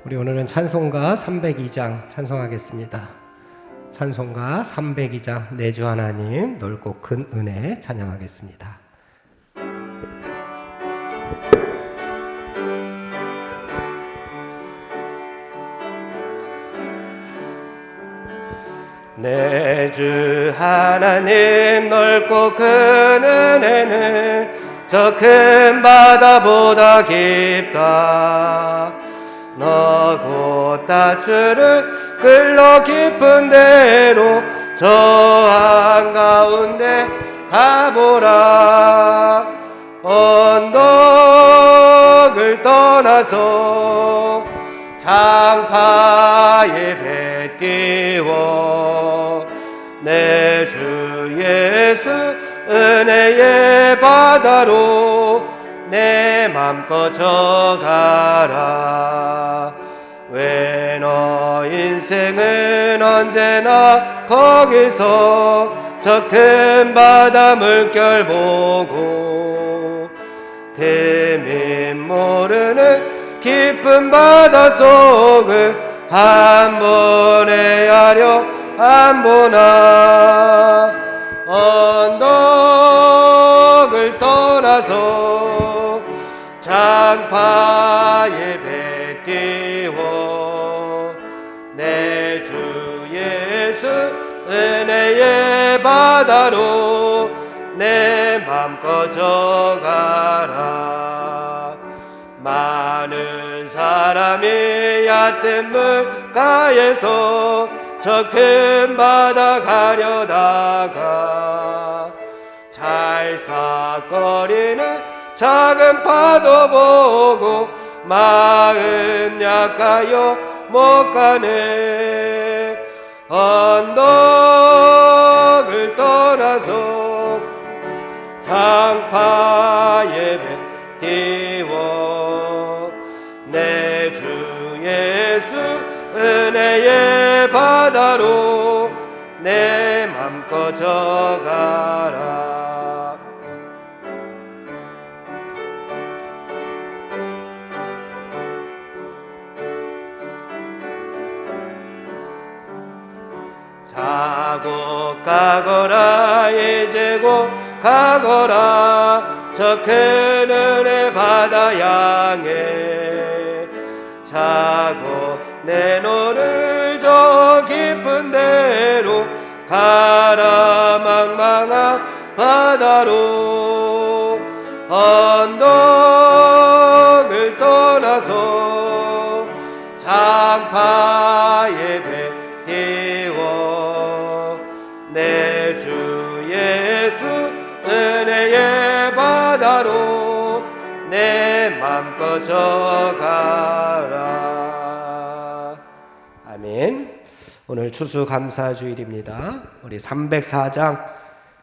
우리 오늘은 찬송가 302장 찬송하겠습니다. 찬송가 302장 내 주 하나님 넓고 큰 은혜 찬양하겠습니다. 내 주 하나님 넓고 큰 은혜는 저 큰 바다보다 깊다. 너고 따주를 끌러 깊은 데로 저 한가운데 가보라. 언덕을 떠나서 장파에 배 띄워 내 주 예수 은혜의 바다로 내 맘껏 져가라. 왜 너 인생은 언제나 거기서 저 큰 바다 물결 보고 금인 모르는 깊은 바다 속을 한 번에 하려 안 보나. 언덕을 떠나서 장파에 배 띄워 내 주 예수 은혜의 바다로 내 맘껏 져가라. 많은 사람이 얕은 물가에서 저 큰 바다 가려다가 찰싹거리는 작은 파도 보고 마음 약하여 못 가네. 언덕을 떠나서 장파에 배 띄워 내 주 예수 은혜의 바다로 내 맘껏 져가라. 자고 가거라. 이제 곧 가거라. 저 큰 은혜 바다 향해 자고 내 너를 저 깊은 데로 가라. 망망한 바다로 언덕을 떠나서 장파에 배 띄워 내 주 예수 은혜의 바다로 내 맘껏 져가라. 아멘. 오늘 추수감사주일입니다. 우리 304장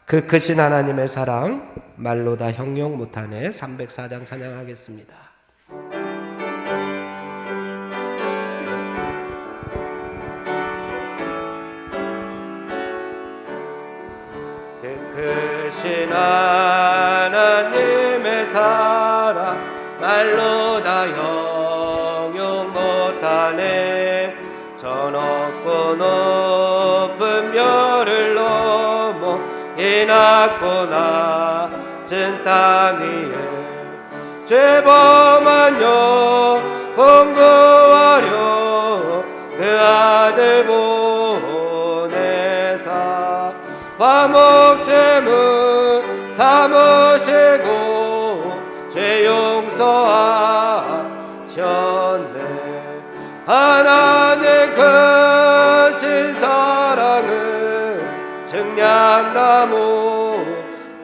그 크신 하나님의 사랑 말로 다 형용 못하네 304장 찬양하겠습니다. 그 크신 하나님의 사랑 말로 다 형용 못하네. 저 높고 높은 별을 넘어 이 낮고 낮은 땅 위에 죄범한 영혼 구하려 그 아들 보내사 화목제물 삼으시고 죄 용서하셨네. 하나님 크신 사랑은 증량나무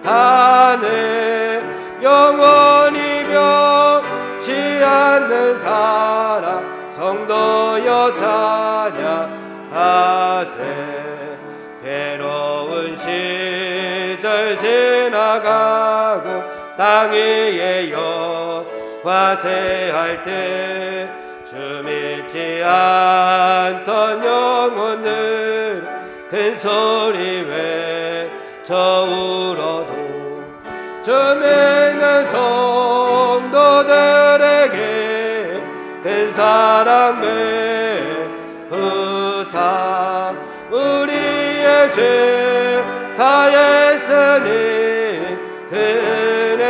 다네. 영원히 변치 않는 사랑 성도여 찬양하세. 괴로운 시절 지나가고 땅 위에 여과세할 때 주 믿지 않던 영혼들 큰 소리 외쳐 울어도 주 믿는 성도들에게 큰 사랑 베푸사 우리의 죄 사했으니 그네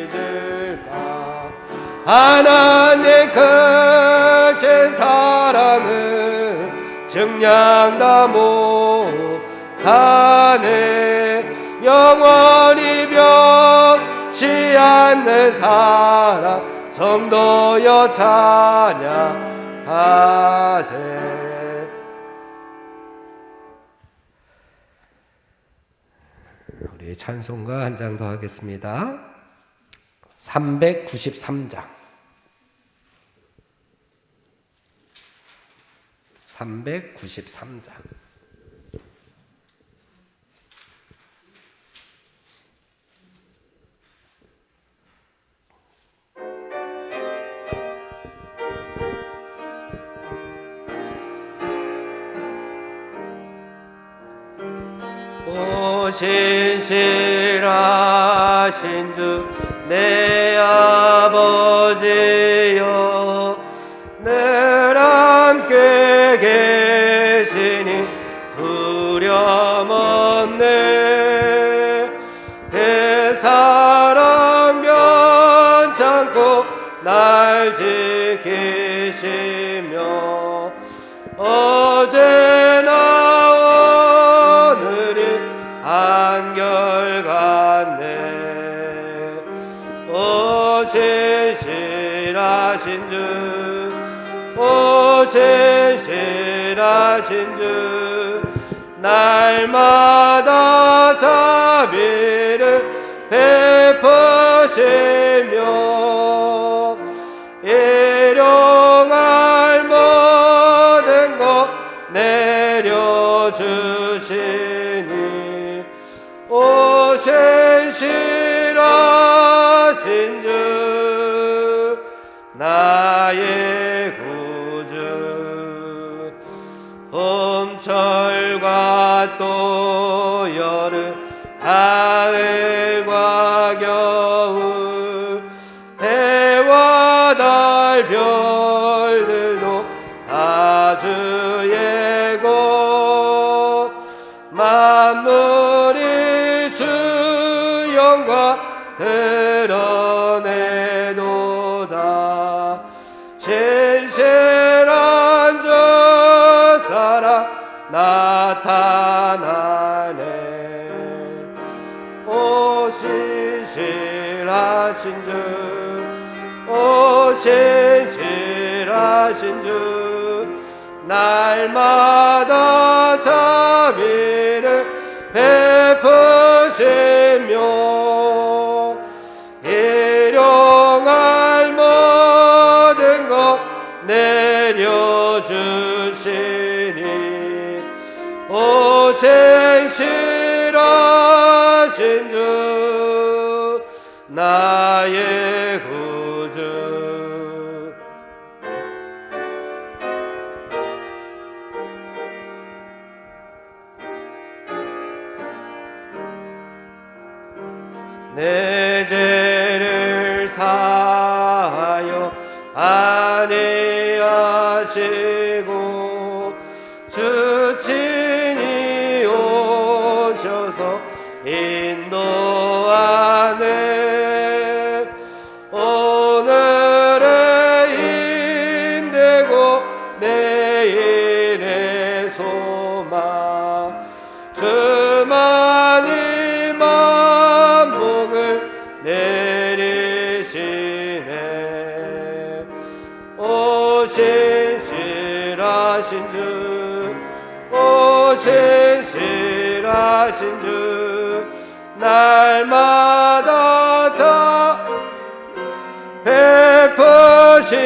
잊을까. 하나님 크신 사랑은 증량다 못하네. 영원히 변치 않는 사랑 성도여 찬양하세. 우리 찬송가 한 장 더 하겠습니다. 393장 393장 오 신실하신 주 내 아버지여 늘 함께 계시니 두려움 없네. 그 사랑 변찮고 날 지키시며 어제나 오늘이 한결같네. 오 신실하신 주 오 신실하신 주 날마다 자비를 베푸시며 일용할 모든 것 내려주시니 오 신실하신 주 나의 구주. 봄철과 또 여름 가을과 겨울 해와 달 별들도 다 주의 것. 만물이 주 영광 드러내도다. 신실한 주 사랑 나타나네. 오 신실하신 주 오 신실하신 주 날마다 자비를 베푸시며 일용할 모든 것 내려주시니 오 신실하신 주 나의 구주. 내 죄를 사하여 안위하시고 주 친히 오셔서 인도하네. 오늘의 힘되고 내일의 소망 주만이 만복을 내리시네. 오 신실하신 주 오 신실하신 주 날마다 자 베푸시며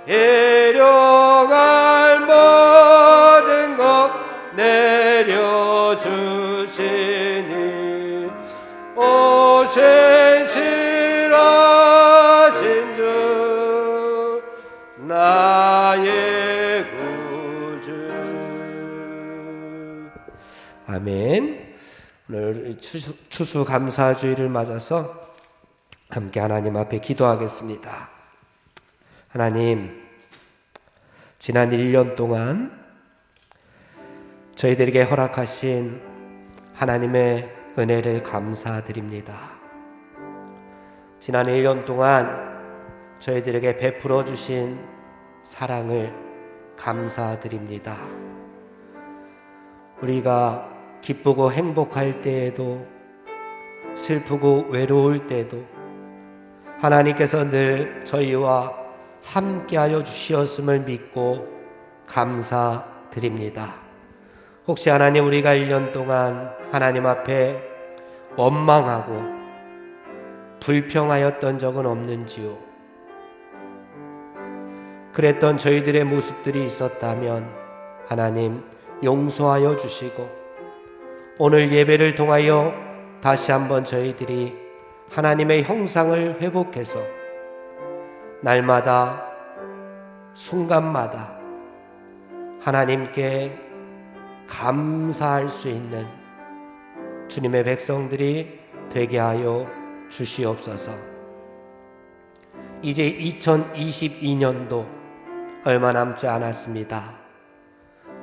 일용할 모든 것 내려주시니 오 신실하신 주 나의 구주. 아멘. 오늘 추수감사주의를 맞아서 함께 하나님 앞에 기도하겠습니다. 하나님, 지난 1년 동안 저희들에게 허락하신 하나님의 은혜를 감사드립니다. 지난 1년 동안 저희들에게 베풀어 주신 사랑을 감사드립니다. 우리가 기쁘고 행복할 때에도 슬프고 외로울 때도 하나님께서 늘 저희와 함께하여 주시었음을 믿고 감사드립니다. 혹시 하나님, 우리가 1년 동안 하나님 앞에 원망하고 불평하였던 적은 없는지요? 그랬던 저희들의 모습들이 있었다면 하나님 용서하여 주시고, 오늘 예배를 통하여 다시 한번 저희들이 하나님의 형상을 회복해서 날마다 순간마다 하나님께 감사할 수 있는 주님의 백성들이 되게 하여 주시옵소서. 이제 2022년도 얼마 남지 않았습니다.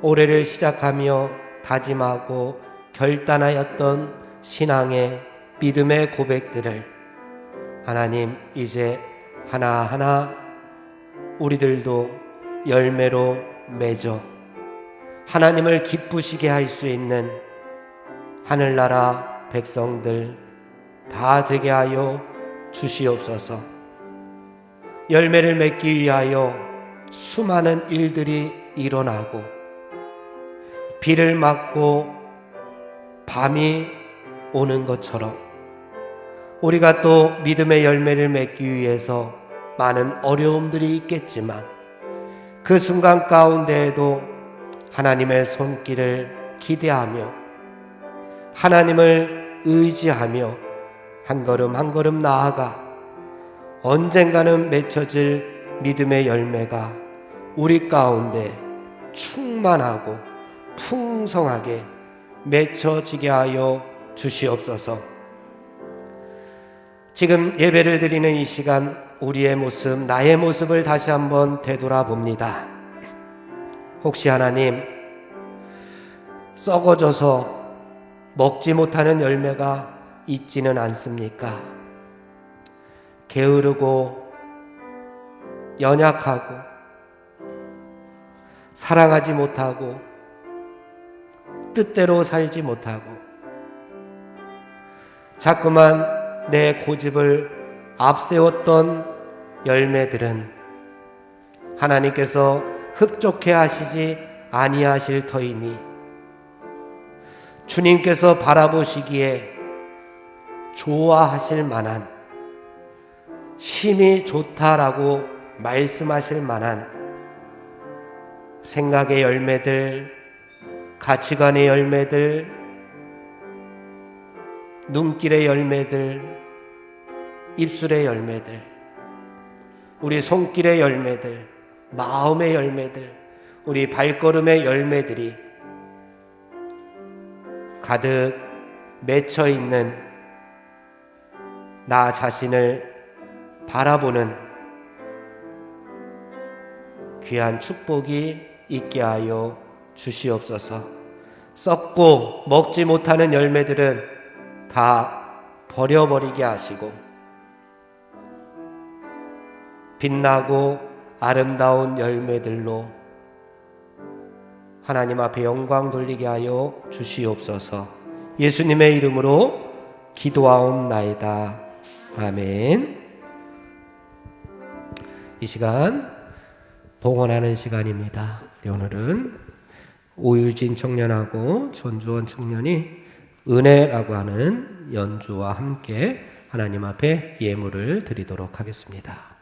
올해를 시작하며 다짐하고 결단하였던 신앙의 믿음의 고백들을 하나님 이제 하나하나 우리들도 열매로 맺어 하나님을 기쁘시게 할 수 있는 하늘나라 백성들 다 되게 하여 주시옵소서. 열매를 맺기 위하여 수많은 일들이 일어나고 비를 맞고 밤이 오는 것처럼 우리가 또 믿음의 열매를 맺기 위해서 많은 어려움들이 있겠지만 그 순간 가운데에도 하나님의 손길을 기대하며 하나님을 의지하며 한 걸음 한 걸음 나아가 언젠가는 맺혀질 믿음의 열매가 우리 가운데 충만하고 풍성하게 맺혀지게 하여 주시옵소서. 지금 예배를 드리는 이 시간 우리의 모습, 나의 모습을 다시 한번 되돌아봅니다. 혹시 하나님, 썩어져서 먹지 못하는 열매가 있지는 않습니까? 게으르고 연약하고 사랑하지 못하고 뜻대로 살지 못하고 자꾸만 내 고집을 앞세웠던 열매들은 하나님께서 흡족해 하시지 아니하실 터이니 주님께서 바라보시기에 좋아하실 만한, 심히 좋다라고 말씀하실 만한 생각의 열매들, 가치관의 열매들, 눈길의 열매들, 입술의 열매들, 우리 손길의 열매들, 마음의 열매들, 우리 발걸음의 열매들이 가득 맺혀 있는 나 자신을 바라보는 귀한 축복이 있게 하여 주시옵소서. 썩고 먹지 못하는 열매들은 다 버려버리게 하시고 빛나고 아름다운 열매들로 하나님 앞에 영광 돌리게 하여 주시옵소서. 예수님의 이름으로 기도하옵나이다. 아멘. 이 시간 봉헌하는 시간입니다. 오늘은 오유진 청년하고 전주원 청년이 은혜라고 하는 연주와 함께 하나님 앞에 예물을 드리도록 하겠습니다.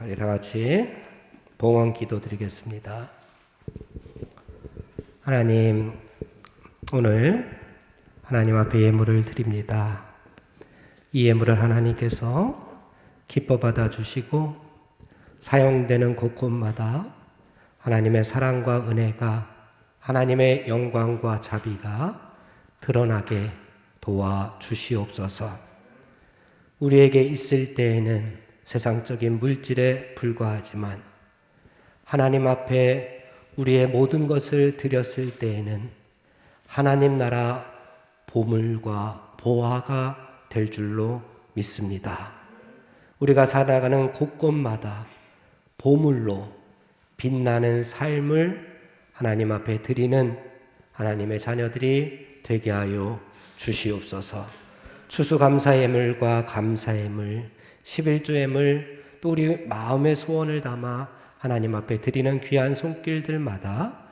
우리 다 같이 봉헌 기도 드리겠습니다. 하나님, 오늘 하나님 앞에 예물을 드립니다. 이 예물을 하나님께서 기뻐 받아주시고 사용되는 곳곳마다 하나님의 사랑과 은혜가, 하나님의 영광과 자비가 드러나게 도와주시옵소서. 우리에게 있을 때에는 세상적인 물질에 불과하지만 하나님 앞에 우리의 모든 것을 드렸을 때에는 하나님 나라 보물과 보화가 될 줄로 믿습니다. 우리가 살아가는 곳곳마다 보물로 빛나는 삶을 하나님 앞에 드리는 하나님의 자녀들이 되게 하여 주시옵소서. 추수감사 예물과 감사 예물, 11조 예물, 또 우리 마음의 소원을 담아 하나님 앞에 드리는 귀한 손길들마다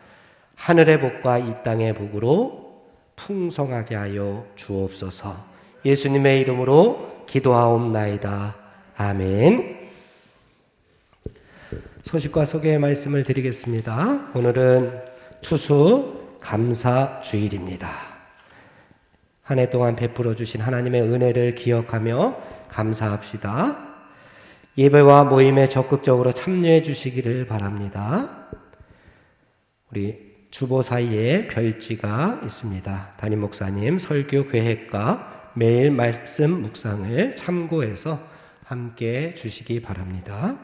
하늘의 복과 이 땅의 복으로 풍성하게 하여 주옵소서. 예수님의 이름으로 기도하옵나이다. 아멘. 소식과 소개의 말씀을 드리겠습니다. 오늘은 추수 감사 주일입니다. 한 해 동안 베풀어 주신 하나님의 은혜를 기억하며 감사합시다. 예배와 모임에 적극적으로 참여해 주시기를 바랍니다. 우리 주보 사이에 별지가 있습니다. 담임 목사님 설교 계획과 매일 말씀 묵상을 참고해서 함께 주시기 바랍니다.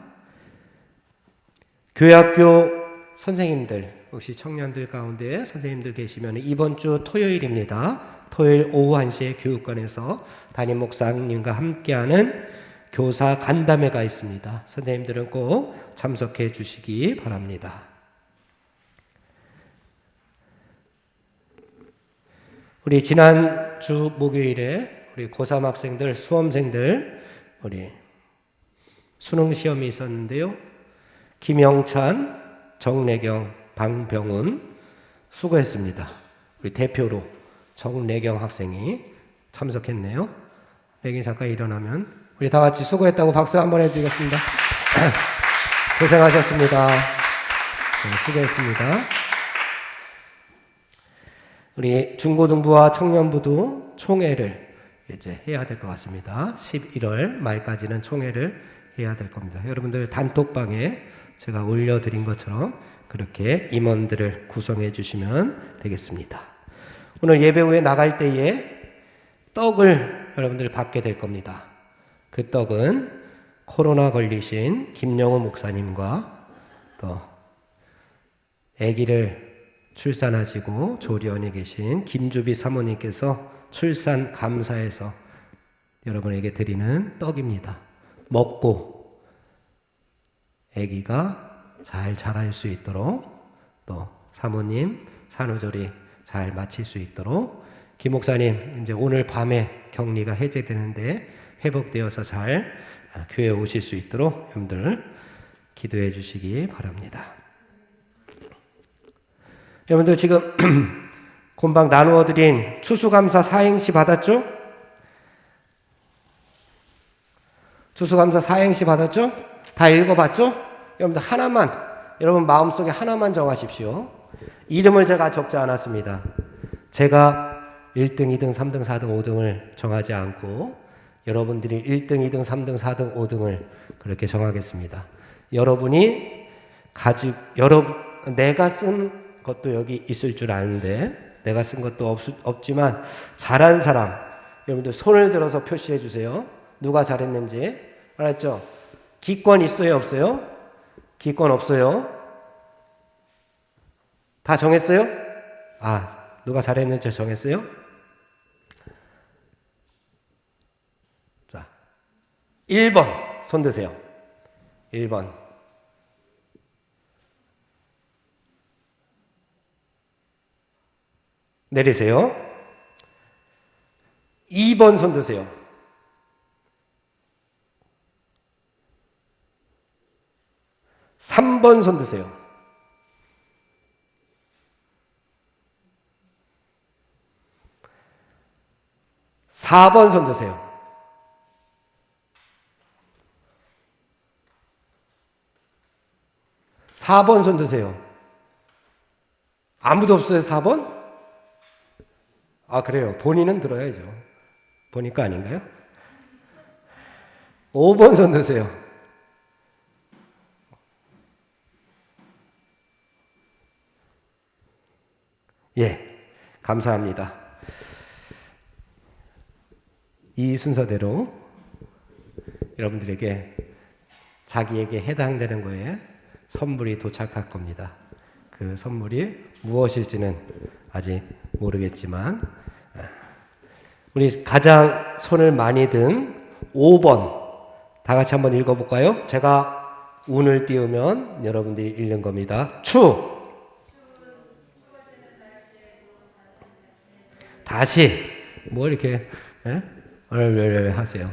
교회학교 선생님들, 혹시 청년들 가운데 선생님들 계시면 이번 주 토요일입니다. 토요일 오후 1시에 교육관에서 담임 목사님과 함께하는 교사 간담회가 있습니다. 선생님들은 꼭 참석해 주시기 바랍니다. 우리 지난주 목요일에 우리 고3 학생들, 수험생들 우리 수능 시험이 있었는데요. 김영찬, 정래경, 방병훈 수고했습니다. 우리 대표로 정래경 학생이 참석했네요. 내기 잠깐 일어나면 우리 다 같이 수고했다고 박수 한번 해드리겠습니다. 고생하셨습니다. 네, 수고했습니다. 우리 중고등부와 청년부도 총회를 이제 해야 될 것 같습니다. 11월 말까지는 총회를 해야 될 겁니다. 여러분들 단톡방에 제가 올려드린 것처럼 그렇게 임원들을 구성해 주시면 되겠습니다. 오늘 예배 후에 나갈 때에 떡을 여러분들 받게 될 겁니다. 그 떡은 코로나 걸리신 김영우 목사님과 또 아기를 출산하시고 조리원에 계신 김주비 사모님께서 출산 감사해서 여러분에게 드리는 떡입니다. 먹고 아기가 잘 자랄 수 있도록 또 사모님 산후조리 잘 마칠 수 있도록 김 목사님 이제 오늘 밤에 격리가 해제되는데 회복되어서 잘 교회에 오실 수 있도록 여러분들 기도해 주시기 바랍니다. 여러분들 지금 금방 나누어 드린 추수감사 사행시 받았죠? 추수감사 사행시 받았죠? 다 읽어봤죠? 여러분들 하나만, 여러분 마음속에 하나만 정하십시오. 이름을 제가 적지 않았습니다. 제가 1등, 2등, 3등, 4등, 5등을 정하지 않고 여러분들이 1등, 2등, 3등, 4등, 5등을 그렇게 정하겠습니다. 여러분이 내가 쓴 것도 여기 있을 줄 아는데 내가 쓴 것도 없지만 잘한 사람 여러분들 손을 들어서 표시해 주세요. 누가 잘했는지 알았죠? 기권 있어요, 없어요? 기권 없어요. 다 정했어요? 누가 잘했는지 정했어요? 자, 1번 손 드세요. 1번. 내리세요. 2번 손 드세요. 3번 손 드세요. 4번 손 드세요. 4번 손 드세요. 아무도 없어요, 4번? 아, 그래요. 본인은 들어야죠. 보니까 아닌가요? 5번 손 드세요. 예, 감사합니다. 이 순서대로 여러분들에게 자기에게 해당되는 거에 선물이 도착할 겁니다. 그 선물이 무엇일지는 아직 모르겠지만 우리 가장 손을 많이 든 5번 다 같이 한번 읽어볼까요? 제가 운을 띄우면 여러분들이 읽는 겁니다. 추! 다시 뭐 이렇게 하세요.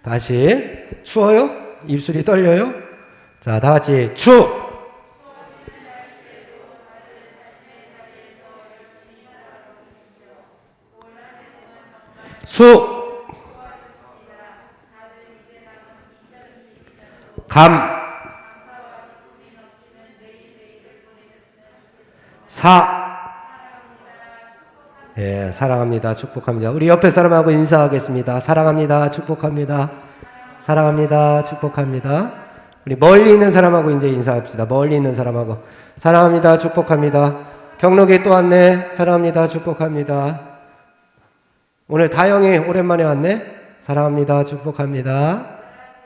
다시 추워요? 입술이 떨려요? 자, 다 같이 추! 수! 감! 사! 예, 사랑합니다. 축복합니다. 우리 옆에 사람하고 인사하겠습니다. 사랑합니다. 축복합니다. 사랑합니다. 축복합니다. 우리 멀리 있는 사람하고 이제 인사합시다. 멀리 있는 사람하고. 사랑합니다. 축복합니다. 경록이 또 왔네. 사랑합니다. 축복합니다. 오늘 다영이 오랜만에 왔네. 사랑합니다. 축복합니다.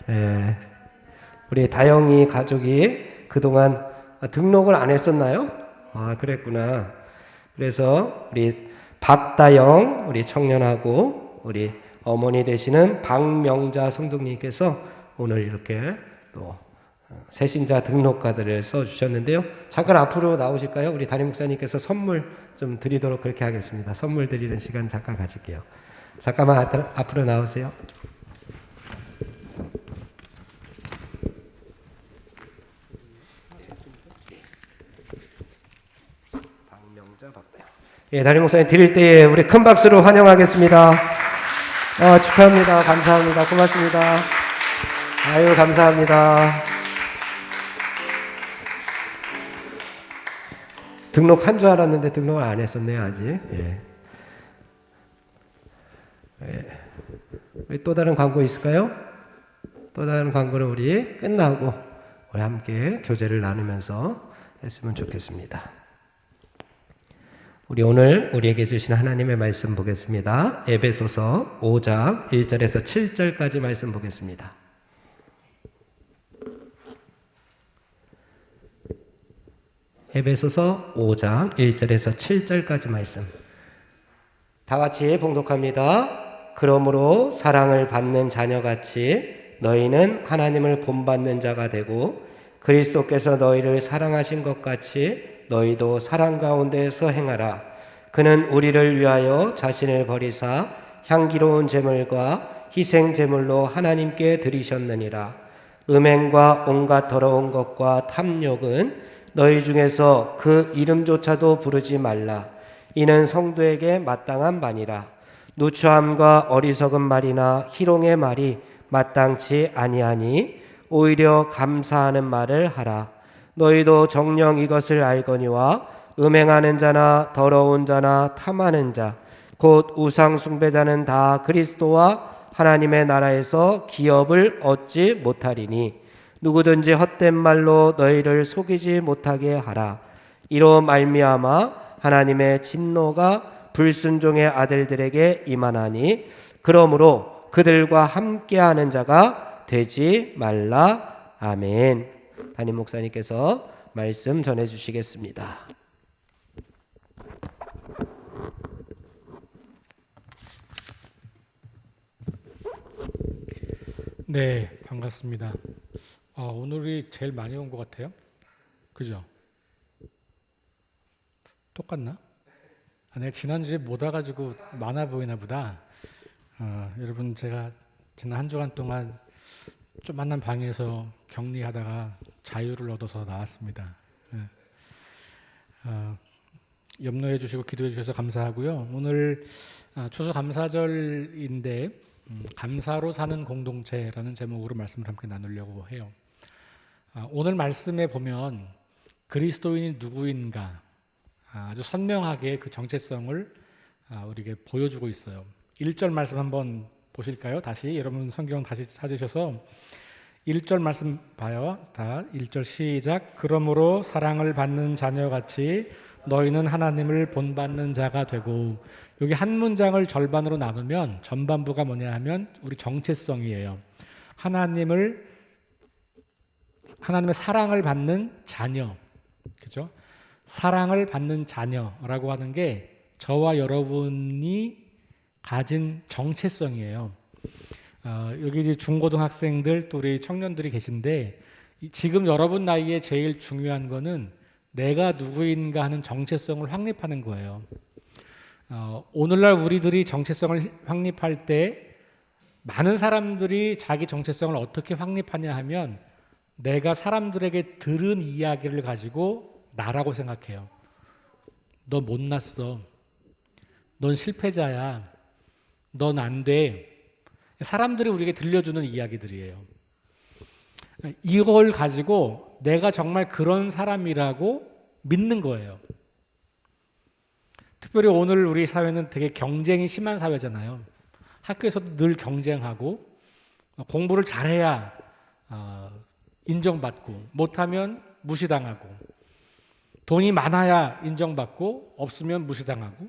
예. 우리 다영이 가족이 그동안 등록을 안 했었나요? 아, 그랬구나. 그래서 우리 박다영 우리 청년하고 우리 어머니 되시는 박명자 성도님께서 오늘 이렇게 또 새신자 등록카드를 써주셨는데요. 잠깐 앞으로 나오실까요? 우리 담임 목사님께서 선물 좀 드리도록 그렇게 하겠습니다. 선물 드리는 시간 잠깐 가질게요. 잠깐만 앞으로 나오세요. 박명자 박다영. 예, 담임 목사님 드릴 때에 우리 큰 박수로 환영하겠습니다. 축하합니다. 감사합니다. 고맙습니다. 아유, 감사합니다. 등록한 줄 알았는데 등록을 안 했었네요, 아직. 예. 예. 우리 또 다른 광고 있을까요? 또 다른 광고는 우리 끝나고 우리 함께 교제를 나누면서 했으면 좋겠습니다. 우리 오늘 우리에게 주신 하나님의 말씀 보겠습니다. 에베소서 5장 1절에서 7절까지 말씀 보겠습니다. 에베소서 5장 1절에서 7절까지 말씀. 다 같이 봉독합니다. 그러므로 사랑을 받는 자녀같이 너희는 하나님을 본받는 자가 되고 그리스도께서 너희를 사랑하신 것 같이 너희도 사랑 가운데서 행하라. 그는 우리를 위하여 자신을 버리사 향기로운 제물과 희생 제물로 하나님께 드리셨느니라. 음행과 온갖 더러운 것과 탐욕은 너희 중에서 그 이름조차도 부르지 말라. 이는 성도에게 마땅한 바니라. 누추함과 어리석은 말이나 희롱의 말이 마땅치 아니하니 오히려 감사하는 말을 하라. 너희도 정녕 이것을 알거니와 음행하는 자나 더러운 자나 탐하는 자 곧 우상 숭배자는 다 그리스도와 하나님의 나라에서 기업을 얻지 못하리니 누구든지 헛된 말로 너희를 속이지 못하게 하라. 이로 말미암아 하나님의 진노가 불순종의 아들들에게 임하나니 그러므로 그들과 함께하는 자가 되지 말라. 아멘. 담임 목사님께서 말씀 전해주시겠습니다. 네, 반갑습니다. 오늘이 제일 많이 온 것 같아요. 그죠? 똑같나? 내가 지난주에 못 와가지고 많아 보이나 보다. 여러분, 제가 지난 한 주간 동안 좀 만난 방에서 격리하다가 자유를 얻어서 나왔습니다. 염려해 주시고 기도해 주셔서 감사하고요. 오늘 추수감사절인데 감사로 사는 공동체라는 제목으로 말씀을 함께 나누려고 해요. 오늘 말씀에 보면 그리스도인이 누구인가 아주 선명하게 그 정체성을 우리에게 보여주고 있어요. 1절 말씀 한번 보실까요? 다시 여러분 성경 다시 찾으셔서 1절 말씀 봐요. 다 1절 시작. 그러므로 사랑을 받는 자녀같이 너희는 하나님을 본받는 자가 되고, 여기 한 문장을 절반으로 나누면 전반부가 뭐냐 하면 우리 정체성이에요. 하나님의 사랑을 받는 자녀, 그죠? 사랑을 받는 자녀라고 하는 게 저와 여러분이 가진 정체성이에요. 여기 이제 중고등학생들 또 우리 청년들이 계신데, 지금 여러분 나이에 제일 중요한 거는 내가 누구인가 하는 정체성을 확립하는 거예요. 오늘날 우리들이 정체성을 확립할 때 많은 사람들이 자기 정체성을 어떻게 확립하냐 하면 내가 사람들에게 들은 이야기를 가지고 나라고 생각해요. 너 못났어. 넌 실패자야. 넌 안 돼. 사람들이 우리에게 들려주는 이야기들이에요. 이걸 가지고 내가 정말 그런 사람이라고 믿는 거예요. 특별히 오늘 우리 사회는 되게 경쟁이 심한 사회잖아요. 학교에서도 늘 경쟁하고 공부를 잘해야 인정받고 못하면 무시당하고, 돈이 많아야 인정받고 없으면 무시당하고,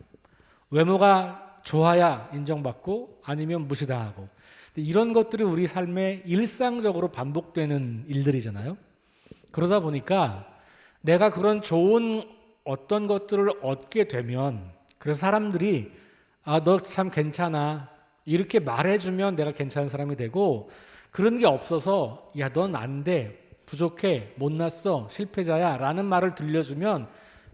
외모가 좋아야 인정받고 아니면 무시당하고, 이런 것들이 우리 삶에 일상적으로 반복되는 일들이잖아요. 그러다 보니까 내가 그런 좋은 어떤 것들을 얻게 되면, 그래서 사람들이 너 참 괜찮아 이렇게 말해주면 내가 괜찮은 사람이 되고, 그런 게 없어서 야, 넌 안 돼, 부족해, 못났어, 실패자야 라는 말을 들려주면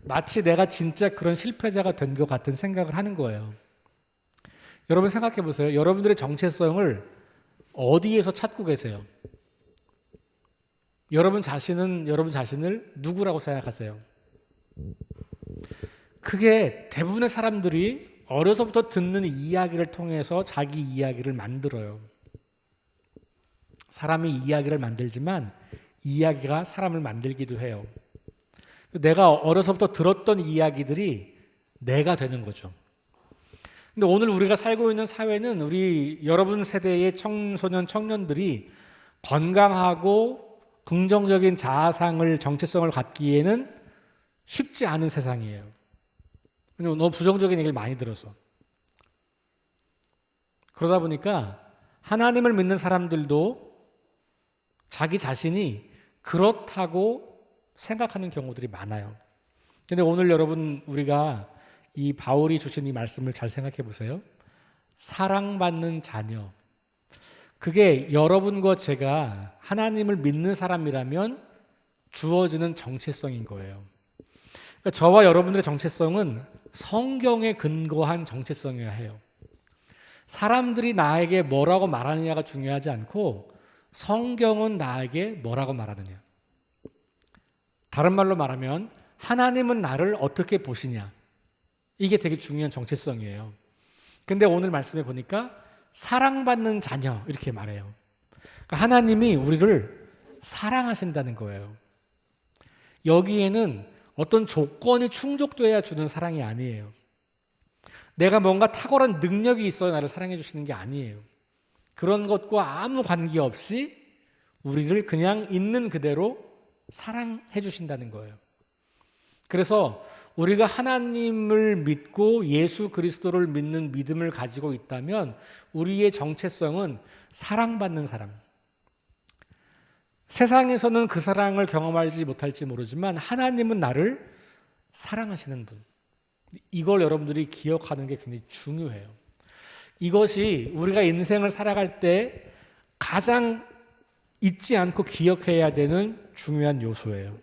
마치 내가 진짜 그런 실패자가 된 것 같은 생각을 하는 거예요. 여러분 생각해 보세요. 여러분들의 정체성을 어디에서 찾고 계세요? 여러분 자신을 누구라고 생각하세요? 그게 대부분의 사람들이 어려서부터 듣는 이야기를 통해서 자기 이야기를 만들어요. 사람이 이야기를 만들지만 이야기가 사람을 만들기도 해요. 내가 어려서부터 들었던 이야기들이 내가 되는 거죠. 근데 오늘 우리가 살고 있는 사회는 우리 여러분 세대의 청소년, 청년들이 건강하고 긍정적인 자아상을, 정체성을 갖기에는 쉽지 않은 세상이에요. 너무 부정적인 얘기를 많이 들어서. 그러다 보니까 하나님을 믿는 사람들도 자기 자신이 그렇다고 생각하는 경우들이 많아요. 근데 오늘 여러분 우리가 이 바울이 주신 이 말씀을 잘 생각해 보세요. 사랑받는 자녀. 그게 여러분과 제가 하나님을 믿는 사람이라면 주어지는 정체성인 거예요. 그러니까 저와 여러분들의 정체성은 성경에 근거한 정체성이어야 해요. 사람들이 나에게 뭐라고 말하느냐가 중요하지 않고 성경은 나에게 뭐라고 말하느냐. 다른 말로 말하면 하나님은 나를 어떻게 보시냐. 이게 되게 중요한 정체성이에요. 근데 오늘 말씀에 보니까 사랑받는 자녀 이렇게 말해요. 그러니까 하나님이 우리를 사랑하신다는 거예요. 여기에는 어떤 조건이 충족돼야 주는 사랑이 아니에요. 내가 뭔가 탁월한 능력이 있어야 나를 사랑해 주시는 게 아니에요. 그런 것과 아무 관계없이 우리를 그냥 있는 그대로 사랑해 주신다는 거예요. 그래서 우리가 하나님을 믿고 예수 그리스도를 믿는 믿음을 가지고 있다면 우리의 정체성은 사랑받는 사람. 세상에서는 그 사랑을 경험하지 못할지 모르지만 하나님은 나를 사랑하시는 분. 이걸 여러분들이 기억하는 게 굉장히 중요해요. 이것이 우리가 인생을 살아갈 때 가장 잊지 않고 기억해야 되는 중요한 요소예요.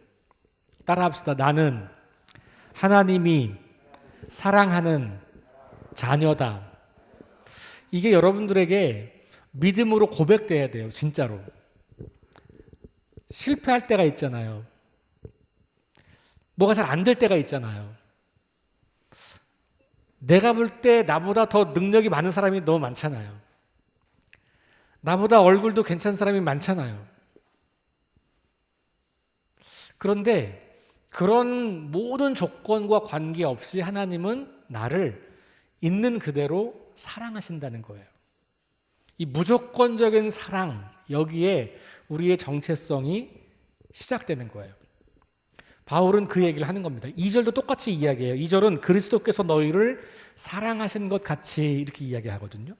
따라합시다. 나는 하나님이 사랑하는 자녀다. 이게 여러분들에게 믿음으로 고백돼야 돼요. 진짜로. 실패할 때가 있잖아요. 뭐가 잘 안 될 때가 있잖아요. 내가 볼 때 나보다 더 능력이 많은 사람이 너무 많잖아요. 나보다 얼굴도 괜찮은 사람이 많잖아요. 그런데 그런 모든 조건과 관계없이 하나님은 나를 있는 그대로 사랑하신다는 거예요. 이 무조건적인 사랑, 여기에 우리의 정체성이 시작되는 거예요. 바울은 그 얘기를 하는 겁니다. 2절도 똑같이 이야기해요. 2절은 그리스도께서 너희를 사랑하신 것 같이 이렇게 이야기하거든요.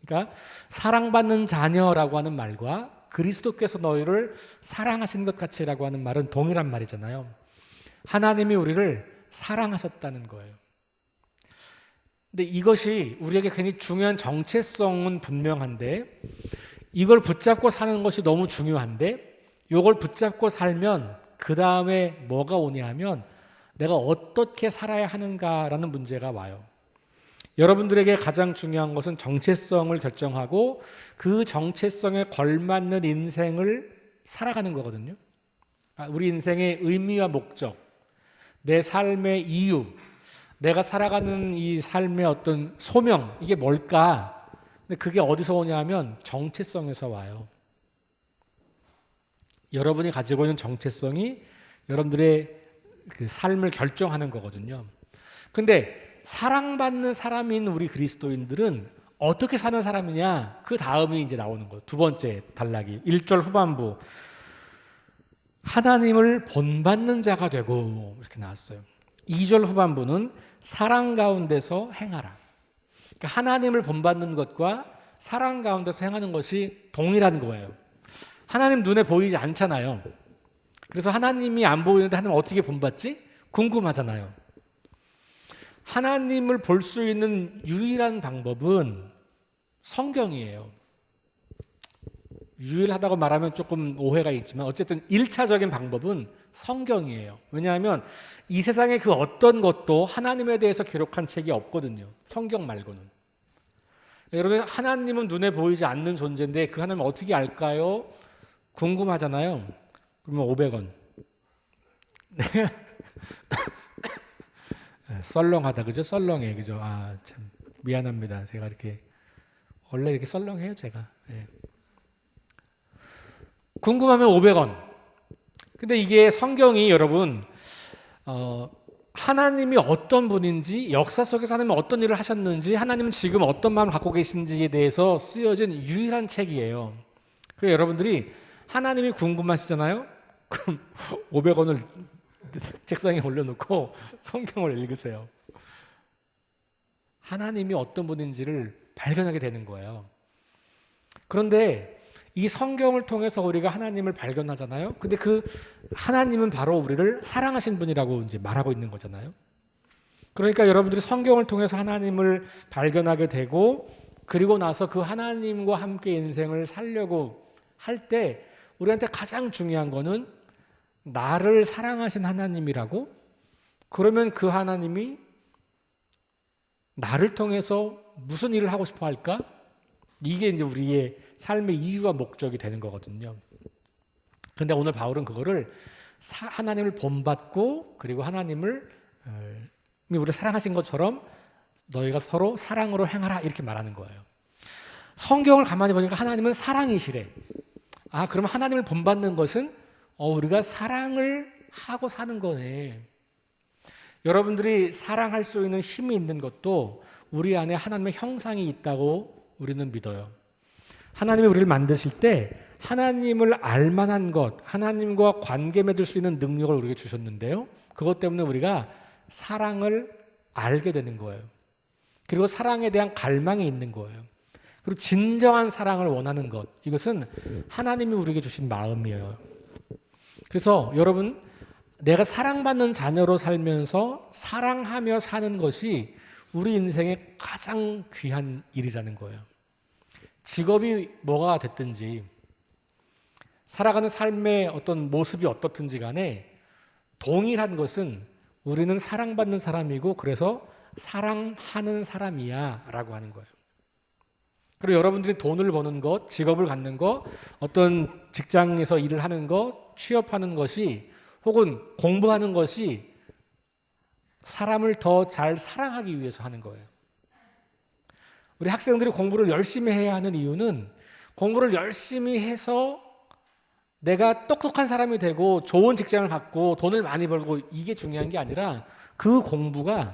그러니까 사랑받는 자녀라고 하는 말과 그리스도께서 너희를 사랑하신 것 같이라고 하는 말은 동일한 말이잖아요. 하나님이 우리를 사랑하셨다는 거예요. 근데 이것이 우리에게 괜히 중요한 정체성은 분명한데 이걸 붙잡고 사는 것이 너무 중요한데 이걸 붙잡고 살면 그 다음에 뭐가 오냐 하면 내가 어떻게 살아야 하는가라는 문제가 와요. 여러분들에게 가장 중요한 것은 정체성을 결정하고 그 정체성에 걸맞는 인생을 살아가는 거거든요. 우리 인생의 의미와 목적, 내 삶의 이유, 내가 살아가는 이 삶의 어떤 소명, 이게 뭘까? 근데 그게 어디서 오냐 하면 정체성에서 와요. 여러분이 가지고 있는 정체성이 여러분들의 그 삶을 결정하는 거거든요. 근데 사랑받는 사람인 우리 그리스도인들은 어떻게 사는 사람이냐? 그 다음이 이제 나오는 거예요. 두 번째 단락이 1절 후반부. 하나님을 본받는 자가 되고 이렇게 나왔어요. 2절 후반부는 사랑 가운데서 행하라. 그러니까 하나님을 본받는 것과 사랑 가운데서 행하는 것이 동일한 거예요. 하나님 눈에 보이지 않잖아요. 그래서 하나님이 안 보이는데 하나님 어떻게 본받지? 궁금하잖아요. 하나님을 볼 수 있는 유일한 방법은 성경이에요. 유일하다고 말하면 조금 오해가 있지만 어쨌든 1차적인 방법은 성경이에요. 왜냐하면 이 세상에 그 어떤 것도 하나님에 대해서 기록한 책이 없거든요. 성경 말고는. 여러분, 하나님은 눈에 보이지 않는 존재인데 그 하나님 어떻게 알까요? 궁금하잖아요. 그러면 500원. 썰렁하다, 그죠? 썰렁해, 그죠? 아, 참 미안합니다. 제가 이렇게 원래 이렇게 썰렁해요, 제가. 네. 궁금하면 500원. 근데 이게 성경이 여러분 하나님이 어떤 분인지, 역사 속에서 하나님이 어떤 일을 하셨는지, 하나님은 지금 어떤 마음을 갖고 계신지에 대해서 쓰여진 유일한 책이에요. 그래서 여러분들이 하나님이 궁금하시잖아요? 그럼 500원을 책상에 올려놓고 성경을 읽으세요. 하나님이 어떤 분인지를 발견하게 되는 거예요. 그런데 이 성경을 통해서 우리가 하나님을 발견하잖아요. 근데 그 하나님은 바로 우리를 사랑하신 분이라고 이제 말하고 있는 거잖아요. 그러니까 여러분들이 성경을 통해서 하나님을 발견하게 되고 그리고 나서 그 하나님과 함께 인생을 살려고 할 때 우리한테 가장 중요한 거는 나를 사랑하신 하나님이라고? 그러면 그 하나님이 나를 통해서 무슨 일을 하고 싶어 할까? 이게 이제 우리의 삶의 이유와 목적이 되는 거거든요. 그런데 오늘 바울은 그거를 하나님을 본받고 그리고 하나님을 우리를 사랑하신 것처럼 너희가 서로 사랑으로 행하라 이렇게 말하는 거예요. 성경을 가만히 보니까 하나님은 사랑이시래. 아, 그럼 하나님을 본받는 것은 우리가 사랑을 하고 사는 거네. 여러분들이 사랑할 수 있는 힘이 있는 것도 우리 안에 하나님의 형상이 있다고 우리는 믿어요. 하나님이 우리를 만드실 때 하나님을 알만한 것, 하나님과 관계 맺을 수 있는 능력을 우리에게 주셨는데요. 그것 때문에 우리가 사랑을 알게 되는 거예요. 그리고 사랑에 대한 갈망이 있는 거예요. 그리고 진정한 사랑을 원하는 것, 이것은 하나님이 우리에게 주신 마음이에요. 그래서 여러분, 내가 사랑받는 자녀로 살면서 사랑하며 사는 것이 우리 인생의 가장 귀한 일이라는 거예요. 직업이 뭐가 됐든지 살아가는 삶의 어떤 모습이 어떻든지 간에 동일한 것은 우리는 사랑받는 사람이고 그래서 사랑하는 사람이야 라고 하는 거예요. 그리고 여러분들이 돈을 버는 것, 직업을 갖는 것, 어떤 직장에서 일을 하는 것, 취업하는 것이 혹은 공부하는 것이 사람을 더 잘 사랑하기 위해서 하는 거예요. 우리 학생들이 공부를 열심히 해야 하는 이유는 공부를 열심히 해서 내가 똑똑한 사람이 되고 좋은 직장을 갖고 돈을 많이 벌고 이게 중요한 게 아니라 그 공부가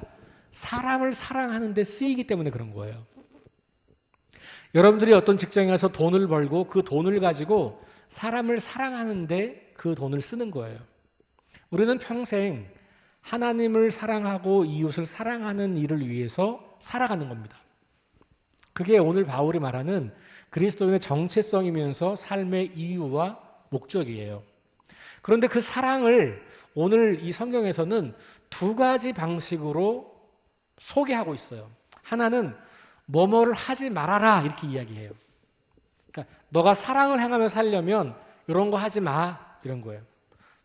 사람을 사랑하는 데 쓰이기 때문에 그런 거예요. 여러분들이 어떤 직장에 가서 돈을 벌고 그 돈을 가지고 사람을 사랑하는데 그 돈을 쓰는 거예요. 우리는 평생 하나님을 사랑하고 이웃을 사랑하는 일을 위해서 살아가는 겁니다. 그게 오늘 바울이 말하는 그리스도인의 정체성이면서 삶의 이유와 목적이에요. 그런데 그 사랑을 오늘 이 성경에서는 두 가지 방식으로 소개하고 있어요. 하나는 뭐뭐를 하지 말아라 이렇게 이야기해요. 그러니까 너가 사랑을 행하며 살려면 이런 거 하지 마 이런 거예요.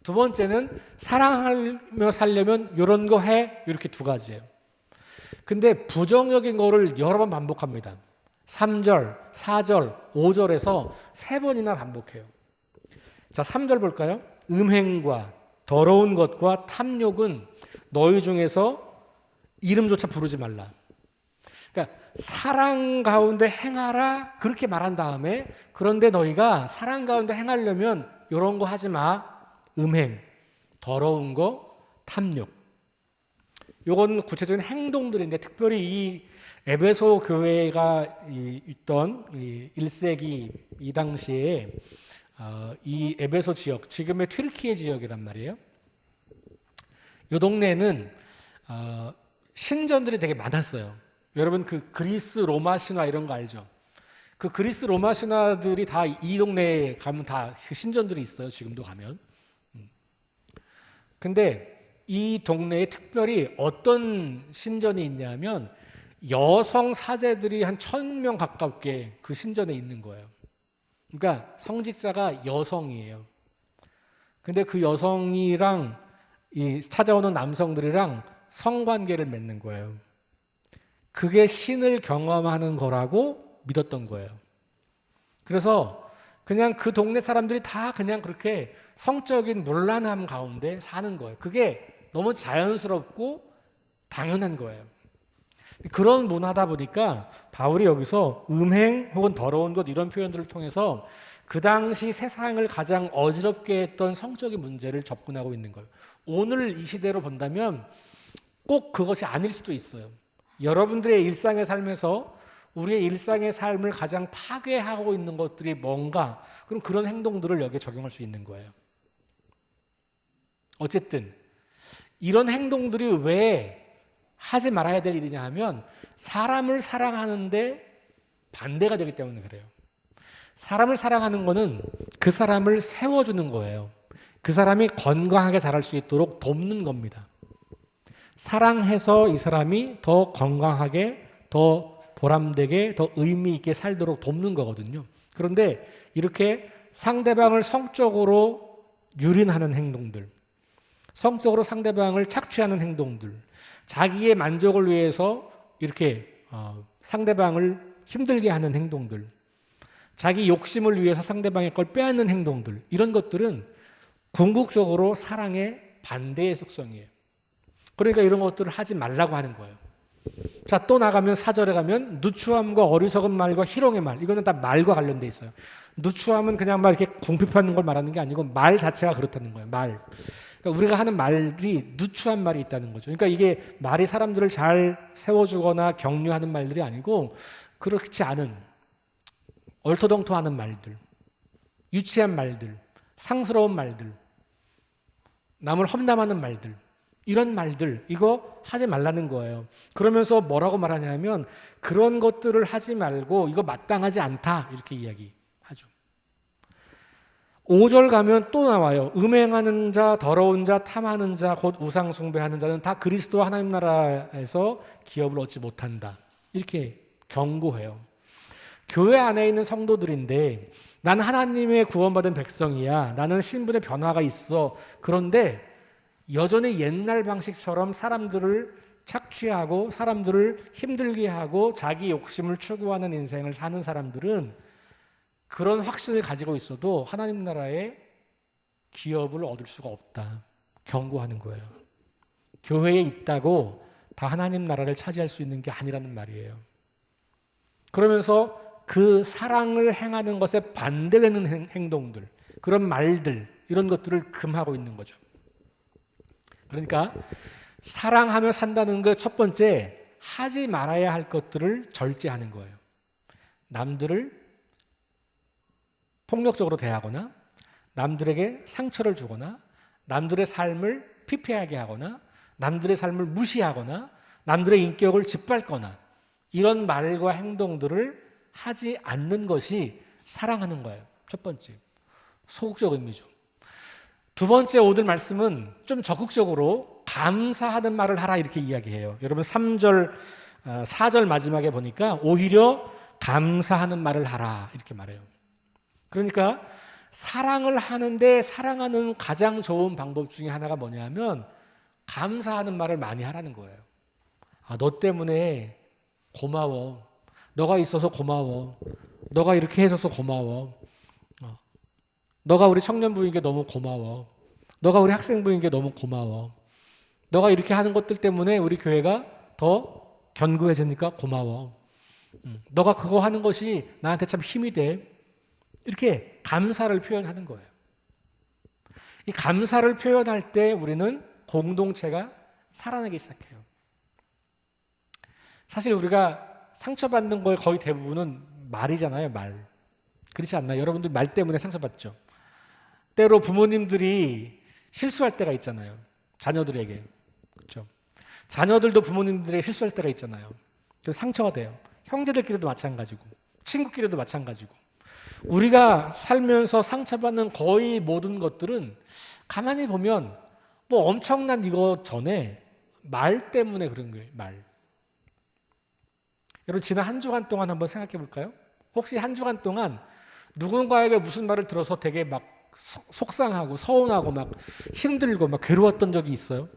두 번째는 사랑하며 살려면 이런 거 해 이렇게 두 가지예요. 근데 부정적인 거를 여러 번 반복합니다. 3절, 4절, 5절에서 3번이나 반복해요. 자, 3절 볼까요? 음행과 더러운 것과 탐욕은 너희 중에서 이름조차 부르지 말라. 그러니까 사랑 가운데 행하라 그렇게 말한 다음에 그런데 너희가 사랑 가운데 행하려면 이런 거 하지 마. 음행, 더러운 거, 탐욕. 요건 구체적인 행동들인데 특별히 이 에베소 교회가 있던 1세기 이 당시에 이 에베소 지역, 지금의 튀르키예 지역이란 말이에요. 이 동네는 신전들이 되게 많았어요. 여러분 그 그리스 로마 신화 이런 거 알죠? 그 그리스 로마 신화들이 다 이 동네에 가면 다 신전들이 있어요. 지금도 가면. 근데 이 동네에 특별히 어떤 신전이 있냐면 여성 사제들이 한 1,000명 가깝게 그 신전에 있는 거예요. 그러니까 성직자가 여성이에요. 근데 그 여성이랑 이 찾아오는 남성들이랑 성관계를 맺는 거예요. 그게 신을 경험하는 거라고 믿었던 거예요. 그래서 그냥 그 동네 사람들이 다 그냥 그렇게 성적인 문란함 가운데 사는 거예요. 그게 너무 자연스럽고 당연한 거예요. 그런 문화다 보니까 바울이 여기서 음행 혹은 더러운 것 이런 표현들을 통해서 그 당시 세상을 가장 어지럽게 했던 성적인 문제를 접근하고 있는 거예요. 오늘 이 시대로 본다면 꼭 그것이 아닐 수도 있어요. 여러분들의 일상의 삶에서 우리의 일상의 삶을 가장 파괴하고 있는 것들이 뭔가 그럼 그런 행동들을 여기에 적용할 수 있는 거예요. 어쨌든 이런 행동들이 왜 하지 말아야 될 일이냐 하면 사람을 사랑하는데 반대가 되기 때문에 그래요. 사람을 사랑하는 거는 그 사람을 세워주는 거예요. 그 사람이 건강하게 자랄 수 있도록 돕는 겁니다. 사랑해서 이 사람이 더 건강하게, 더 보람되게, 더 의미 있게 살도록 돕는 거거든요. 그런데 이렇게 상대방을 성적으로 유린하는 행동들, 성적으로 상대방을 착취하는 행동들, 자기의 만족을 위해서 이렇게 상대방을 힘들게 하는 행동들, 자기 욕심을 위해서 상대방의 걸 빼앗는 행동들, 이런 것들은 궁극적으로 사랑의 반대의 속성이에요. 그러니까 이런 것들을 하지 말라고 하는 거예요. 자, 또 나가면 4절에 가면 누추함과 어리석은 말과 희롱의 말, 이거는 다 말과 관련돼 있어요. 누추함은 그냥 막 이렇게 궁핍하는 걸 말하는 게 아니고 말 자체가 그렇다는 거예요. 말. 그러니까 우리가 하는 말이 누추한 말이 있다는 거죠. 그러니까 이게 말이 사람들을 잘 세워주거나 격려하는 말들이 아니고 그렇지 않은 얼토당토하는 말들, 유치한 말들, 상스러운 말들, 남을 험담하는 말들, 이런 말들, 이거 하지 말라는 거예요. 그러면서 뭐라고 말하냐면 그런 것들을 하지 말고 이거 마땅하지 않다 이렇게 이야기하죠. 5절 가면 또 나와요. 음행하는 자, 더러운 자, 탐하는 자, 곧 우상 숭배하는 자는 다 그리스도 하나님 나라에서 기업을 얻지 못한다. 이렇게 경고해요. 교회 안에 있는 성도들인데 나는 하나님의 구원받은 백성이야. 나는 신분의 변화가 있어. 그런데 여전히 옛날 방식처럼 사람들을 착취하고 사람들을 힘들게 하고 자기 욕심을 추구하는 인생을 사는 사람들은 그런 확신을 가지고 있어도 하나님 나라의 기업을 얻을 수가 없다. 경고하는 거예요. 교회에 있다고 다 하나님 나라를 차지할 수 있는 게 아니라는 말이에요. 그러면서 그 사랑을 행하는 것에 반대되는 행동들, 그런 말들, 이런 것들을 금하고 있는 거죠. 그러니까 사랑하며 산다는 것 첫 번째, 하지 말아야 할 것들을 절제하는 거예요. 남들을 폭력적으로 대하거나, 남들에게 상처를 주거나, 남들의 삶을 피폐하게 하거나, 남들의 삶을 무시하거나, 남들의 인격을 짓밟거나, 이런 말과 행동들을 하지 않는 것이 사랑하는 거예요. 첫 번째, 소극적 의미죠. 두 번째 오늘 말씀은 좀 적극적으로 감사하는 말을 하라 이렇게 이야기해요. 여러분 3절, 4절 마지막에 보니까 오히려 감사하는 말을 하라 이렇게 말해요. 그러니까 사랑을 하는데 사랑하는 가장 좋은 방법 중에 하나가 뭐냐면 감사하는 말을 많이 하라는 거예요. 아, 너 때문에 고마워. 너가 있어서 고마워. 너가 이렇게 해줘서 고마워. 너가 우리 청년부인 게 너무 고마워. 너가 우리 학생부인 게 너무 고마워. 너가 이렇게 하는 것들 때문에 우리 교회가 더 견고해지니까 고마워. 너가 그거 하는 것이 나한테 참 힘이 돼. 이렇게 감사를 표현하는 거예요. 이 감사를 표현할 때 우리는 공동체가 살아나기 시작해요. 사실 우리가 상처받는 거의 거의 대부분은 말이잖아요, 말. 그렇지 않나요? 여러분들 말 때문에 상처받죠? 때로 부모님들이 실수할 때가 있잖아요. 자녀들에게. 그렇죠? 자녀들도 부모님들에게 실수할 때가 있잖아요. 그래서 상처가 돼요. 형제들끼리도 마찬가지고, 친구끼리도 마찬가지고. 우리가 살면서 상처받는 거의 모든 것들은 가만히 보면 뭐 엄청난 이거 전에 말 때문에 그런 거예요. 말. 여러분 지난 한 주간 동안 한번 생각해 볼까요? 혹시 한 주간 동안 누군가에게 무슨 말을 들어서 되게 막 속상하고 서운하고 막 힘들고 막 괴로웠던 적이 있어요?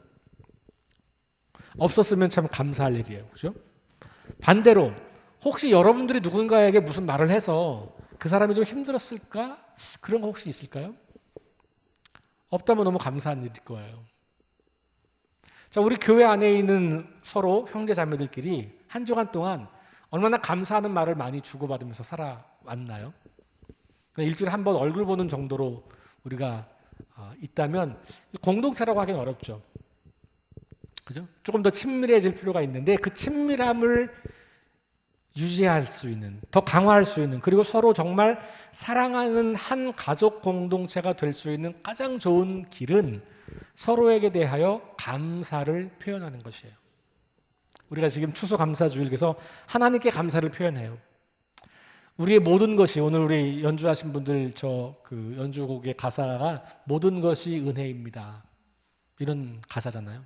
없었으면 참 감사할 일이에요. 그죠? 반대로 혹시 여러분들이 누군가에게 무슨 말을 해서 그 사람이 좀 힘들었을까? 그런 거 혹시 있을까요? 없다면 너무 감사한 일일 거예요. 자, 우리 교회 안에 있는 서로 형제 자매들끼리 한 주간 동안 얼마나 감사하는 말을 많이 주고받으면서 살아왔나요? 일주일에 한 번 얼굴 보는 정도로 우리가 있다면 공동체라고 하기는 어렵죠. 그죠? 조금 더 친밀해질 필요가 있는데 그 친밀함을 유지할 수 있는, 더 강화할 수 있는, 그리고 서로 정말 사랑하는 한 가족 공동체가 될 수 있는 가장 좋은 길은 서로에게 대하여 감사를 표현하는 것이에요. 우리가 지금 추수감사주일에서 하나님께 감사를 표현해요. 우리의 모든 것이, 오늘 우리 연주하신 분들 그 연주곡의 가사가 모든 것이 은혜입니다. 이런 가사잖아요.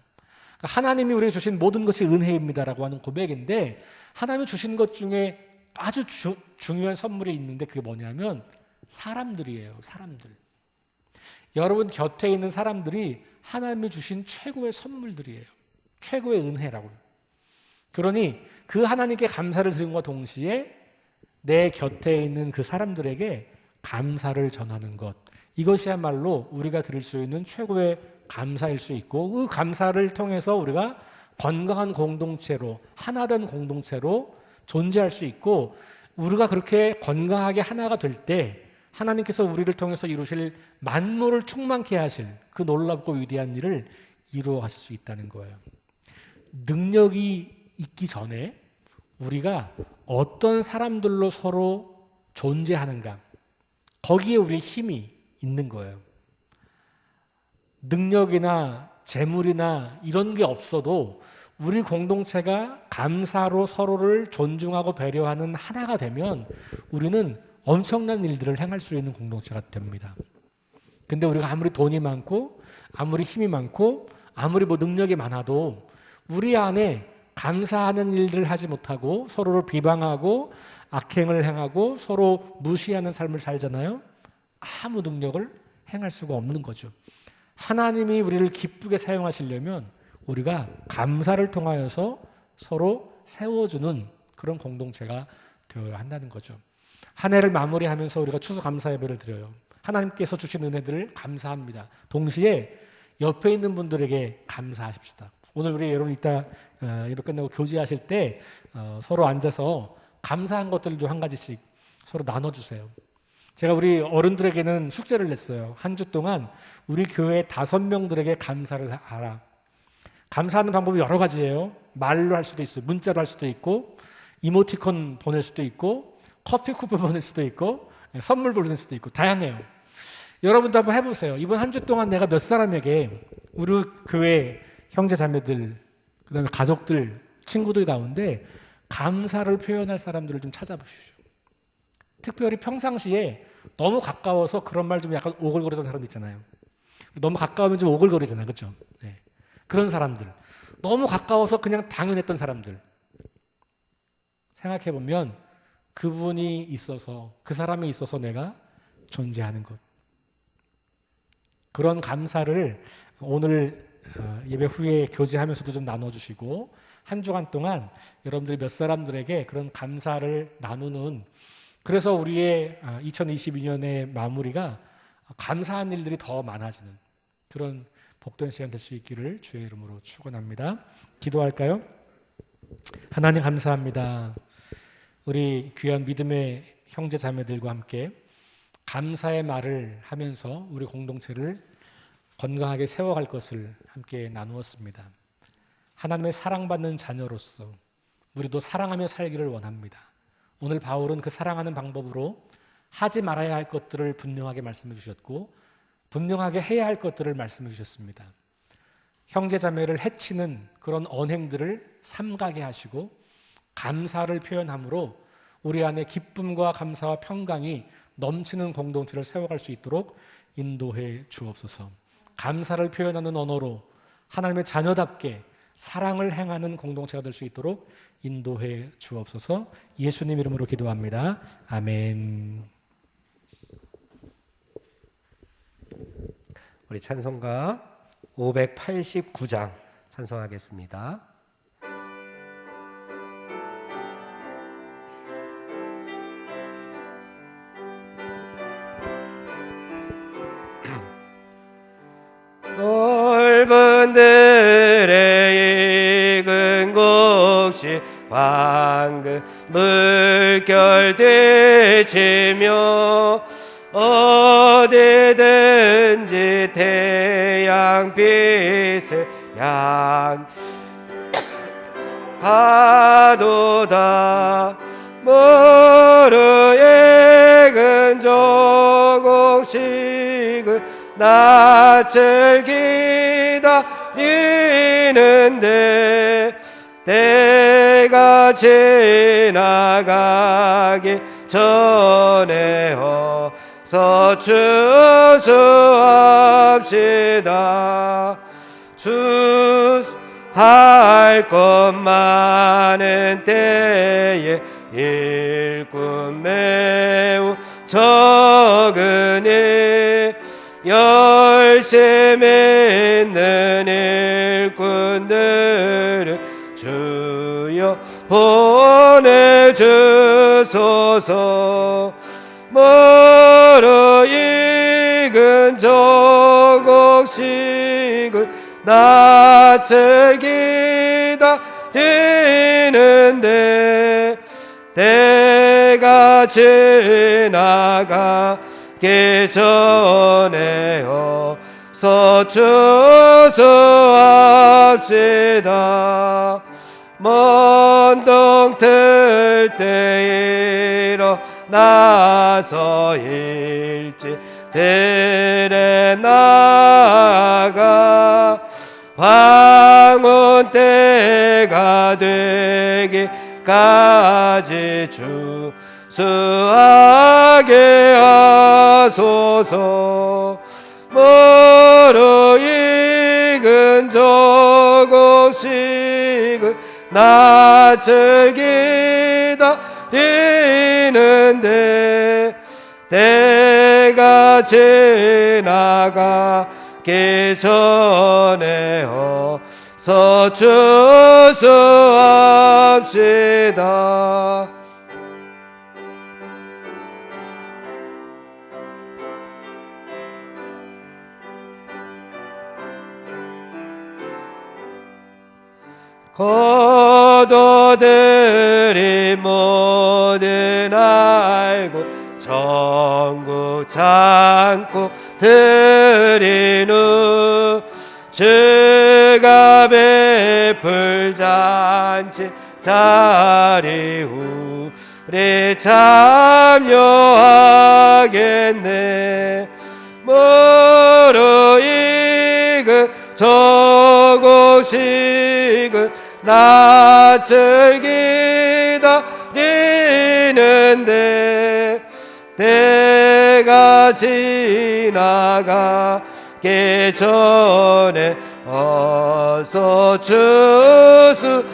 하나님이 우리에게 주신 모든 것이 은혜입니다라고 하는 고백인데 하나님이 주신 것 중에 아주 중요한 선물이 있는데 그게 뭐냐면 사람들이에요. 사람들. 여러분 곁에 있는 사람들이 하나님이 주신 최고의 선물들이에요. 최고의 은혜라고요. 그러니 그 하나님께 감사를 드림과 동시에 내 곁에 있는 그 사람들에게 감사를 전하는 것, 이것이야말로 우리가 드릴 수 있는 최고의 감사일 수 있고 그 감사를 통해서 우리가 건강한 공동체로, 하나된 공동체로 존재할 수 있고 우리가 그렇게 건강하게 하나가 될 때 하나님께서 우리를 통해서 이루실 만물을 충만케 하실 그 놀랍고 위대한 일을 이루어 가실 수 있다는 거예요. 능력이 있기 전에 우리가 어떤 사람들로 서로 존재하는가, 거기에 우리의 힘이 있는 거예요. 능력이나 재물이나 이런 게 없어도 우리 공동체가 감사로 서로를 존중하고 배려하는 하나가 되면 우리는 엄청난 일들을 행할 수 있는 공동체가 됩니다. 근데 우리가 아무리 돈이 많고 아무리 힘이 많고 아무리 뭐 능력이 많아도 우리 안에 감사하는 일들을 하지 못하고 서로를 비방하고 악행을 행하고 서로 무시하는 삶을 살잖아요. 아무 능력을 행할 수가 없는 거죠. 하나님이 우리를 기쁘게 사용하시려면 우리가 감사를 통하여서 서로 세워주는 그런 공동체가 되어야 한다는 거죠. 한 해를 마무리하면서 우리가 추수감사 예배를 드려요. 하나님께서 주신 은혜들을 감사합니다. 동시에 옆에 있는 분들에게 감사하십시다. 오늘 우리 여러분 이따 이렇게 끝나고 교제하실 때 서로 앉아서 감사한 것들도 한 가지씩 서로 나눠주세요. 제가 우리 어른들에게는 숙제를 냈어요. 한 주 동안 우리 교회 5명들에게 감사를 하라. 감사하는 방법이 여러 가지예요. 말로 할 수도 있어요. 문자로 할 수도 있고, 이모티콘 보낼 수도 있고, 커피 쿠폰 보낼 수도 있고, 선물 보낼 수도 있고, 다양해요. 여러분도 한번 해보세요. 이번 한 주 동안 내가 몇 사람에게 우리 교회 형제 자매들, 그 다음에 가족들, 친구들 가운데 감사를 표현할 사람들을 좀 찾아보십시오. 특별히 평상시에 너무 가까워서 그런 말 좀 약간 오글거리던 사람 있잖아요. 너무 가까우면 좀 오글거리잖아요. 그렇죠? 네. 그런 사람들. 너무 가까워서 그냥 당연했던 사람들. 생각해보면 그분이 있어서, 그 사람이 있어서 내가 존재하는 것. 그런 감사를 오늘 예배 후에 교제하면서도 좀 나눠주시고, 한 주간 동안 여러분들이 몇 사람들에게 그런 감사를 나누는, 그래서 우리의 2022년의 마무리가 감사한 일들이 더 많아지는 그런 복된 시간 될 수 있기를 주의 이름으로 축원합니다. 기도할까요? 하나님 감사합니다. 우리 귀한 믿음의 형제 자매들과 함께 감사의 말을 하면서 우리 공동체를 건강하게 세워갈 것을 함께 나누었습니다. 하나님의 사랑받는 자녀로서 우리도 사랑하며 살기를 원합니다. 오늘 바울은 그 사랑하는 방법으로 하지 말아야 할 것들을 분명하게 말씀해 주셨고, 분명하게 해야 할 것들을 말씀해 주셨습니다. 형제 자매를 해치는 그런 언행들을 삼가게 하시고 감사를 표현함으로 우리 안에 기쁨과 감사와 평강이 넘치는 공동체를 세워갈 수 있도록 인도해 주옵소서. 감사를 표현하는 언어로 하나님의 자녀답게 사랑을 행하는 공동체가 될 수 있도록 인도해 주옵소서. 예수님 이름으로 기도합니다. 아멘. 우리 찬송가 589장 찬송하겠습니다. 넓은 들의 익은 곡식 방금 물결 되치며 어디든지 태양빛을 향하도다. 무르 익은 조곡식은 낯을 기다리는데 때가 지나가기 전에 어서 추수합시다. 추수할 것 많은 때에 일꾼 매우 적으니 열심히 있는 일꾼들을 주여 보내주소서. 무르 익은 조곡식은 낯을 기다리는데 때가 지나가기 전에 어서 추수합시다. 먼 동틀 때 일어나서 일찍 들에 나가 황혼 때가 되기까지 추수하게 하소서. 무르 익은 조곡식은 낯을 기다리는데 때가 지나가기 전에 어서 추수합시다. 거도들이 모든 알고 천국 안고 드리는 주가 베풀 잔치 자리 우리 참여하겠네. 무르익은 저곳이근 낯을 기다리는데 때가 지나가기 전에 어서 추수합시다.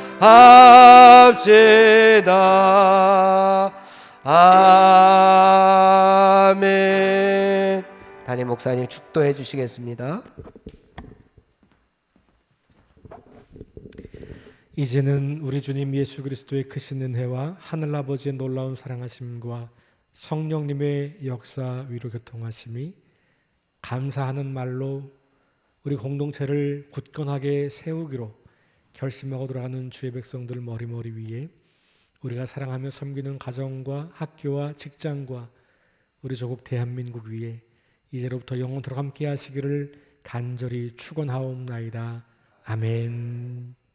아멘. 담임 목사님 축도해 주시겠습니다. 이제는 우리 주님 예수 그리스도의 크신 은혜와 하늘아버지의 놀라운 사랑하심과 성령님의 역사 위로 교통하심이 감사하는 말로 우리 공동체를 굳건하게 세우기로 결심하고 돌아가는 주의 백성들 머리머리 위에 우리가 사랑하며 섬기는 가정과 학교와 직장과 우리 조국 대한민국 위에 이제로부터 영원토록 함께 하시기를 간절히 축원하옵나이다. 아멘.